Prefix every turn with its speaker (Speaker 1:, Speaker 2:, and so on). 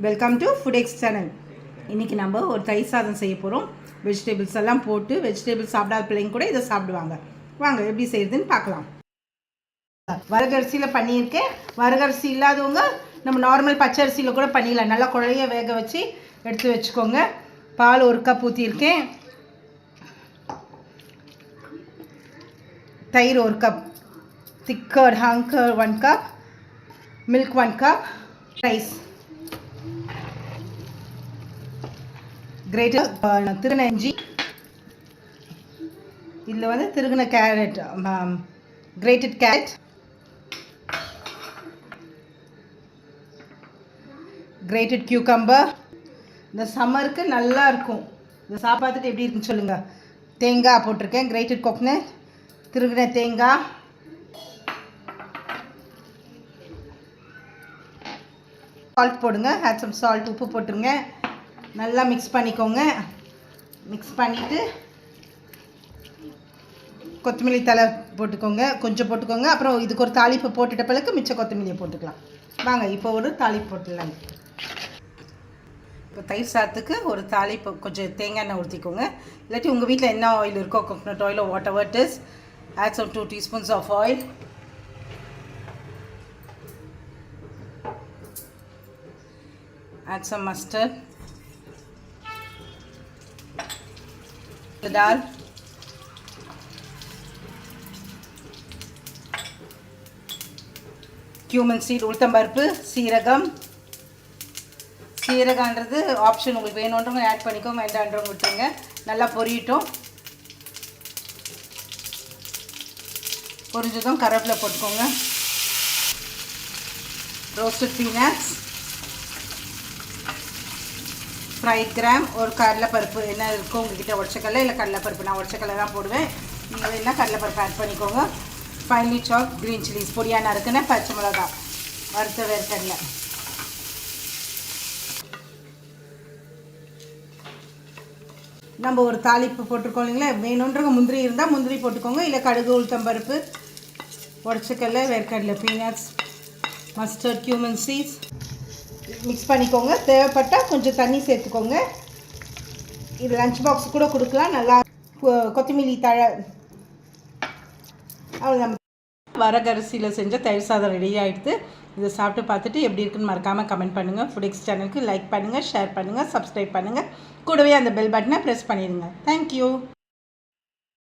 Speaker 1: Welcome to ஃபுடெக்ஸ் channel. இன்றைக்கி நம்ம ஒரு தயிர் சாதம் செய்ய போகிறோம். வெஜிடபிள்ஸ் எல்லாம் போட்டு வெஜிடபிள்ஸ் சாப்பிடாத பிள்ளைங்க கூட இதை சாப்பிடுவாங்க. வாங்க எப்படி செய்யுதுன்னு பார்க்கலாம். வரகரிசியில் பண்ணியிருக்கேன். வரகரிசி இல்லாதவங்க நம்ம நார்மல் பச்சரிசியில் கூட பண்ணிடலாம். நல்லா குழைய வேக வச்சு எடுத்து வச்சுக்கோங்க. பால் 1 கப் ஊற்றியிருக்கேன். தயிர் 1 கப், திக்கர் ஹங்கர் 1 cup, milk 1 cup, rice, grated திருகின இஞ்சி, இதில் வந்து திருகின carrot, grated carrot, grated cucumber. இந்த சம்மருக்கு நல்லா இருக்கும். இந்த சாப்பாட்டுக்கு எப்படி இருக்குன்னு சொல்லுங்கள். தேங்காய் போட்டிருக்கேன், கிரேட்டட் கோகனட், திருகின தேங்காய், சால்ட் போடுங்க, ஆட் சம் சால்ட், உப்பு போட்டுருங்க. நல்லா மிக்ஸ் பண்ணிக்கோங்க. மிக்ஸ் பண்ணிவிட்டு கொத்தமல்லி தலை போட்டுக்கோங்க, கொஞ்சம் போட்டுக்கோங்க. அப்புறம் இதுக்கு ஒரு தாளிப்பு போட்டுட்ட பிறகு மிச்ச கொத்தமல்லியை போட்டுக்கலாம். வாங்க இப்போ ஒரு தாளிப்பு போட்டுடலாங்க. இப்போ தயிர் சாதத்துக்கு ஒரு தாளிப்பு, கொஞ்சம் தேங்காய் எண்ணெய் ஊற்றிக்கோங்க. இல்லாட்டி உங்கள் வீட்டில் என்ன ஆயில் இருக்கோ, கோகனட் ஆயிலோ whatever it is. Add some 2 teaspoons of oil. Add some mustard, dal, cumin seed, உளுத்தம்பருப்பு, சீரகம். சீரகன்றது ஆப்ஷன், உங்களுக்கு வேணுன்றவங்க ஆட் பண்ணிக்கோங்க, வேண்டான்றவங்க விட்டுருங்க. நல்லா பொரியட்டும். பொரிஞ்சதும் கருவேப்பிலை போட்டுக்கோங்க. ரோஸ்டட் பீனட்ஸ், ஃப்ரைட் கிராம், ஒரு கடலைப்பருப்பு என்ன இருக்கோ உங்கள்கிட்ட, உடச்சக்கடலை இல்லை கடலைப்பருப்பு. நான் உடச்சக்கடலை தான் போடுவேன். நீங்கள் வேணா கடலைப்பருப்பு ஆட் பண்ணிக்கோங்க. ஃபைன்லி சாப் க்ரீன் சில்லிஸ், பொடியாக நறுக்குன்னு பச்சை மிளகா, வறுத்த வேர்க்கடலை. நம்ம ஒரு தாளிப்பு போட்டிருக்கோம் இல்லைங்களா. வேணுன்றவங்க முந்திரி இருந்தால் முந்திரி போட்டுக்கோங்க, இல்லை கடுகு, உளுத்தம்பருப்பு, உடச்சக்கடலை, வேர்க்கடலை, peanuts, mustard, cumin seeds mix பண்ணிக்கோங்க. தேவைப்பட்டால் கொஞ்சம் தண்ணி சேர்த்துக்கோங்க. இது லஞ்ச் பாக்ஸ் கூட கொடுக்கலாம். நல்லா கொத்தமல்லி தழை. அவ்வளோ நம்ம வரகரிசியில் செஞ்ச தயிர் சாதம் ரெடி ஆகிடுது. இதை சாப்பிட்டு பார்த்துட்டு எப்படி இருக்குன்னு மறக்காமல் கமெண்ட் பண்ணுங்கள். ஃபுடெக்ஸ் சேனலுக்கு லைக் பண்ணுங்கள், ஷேர் பண்ணுங்கள், சப்ஸ்கிரைப் பண்ணுங்கள். கூடவே அந்த பெல் பட்டனை ப்ரெஸ் பண்ணிடுங்க. தேங்க்யூ.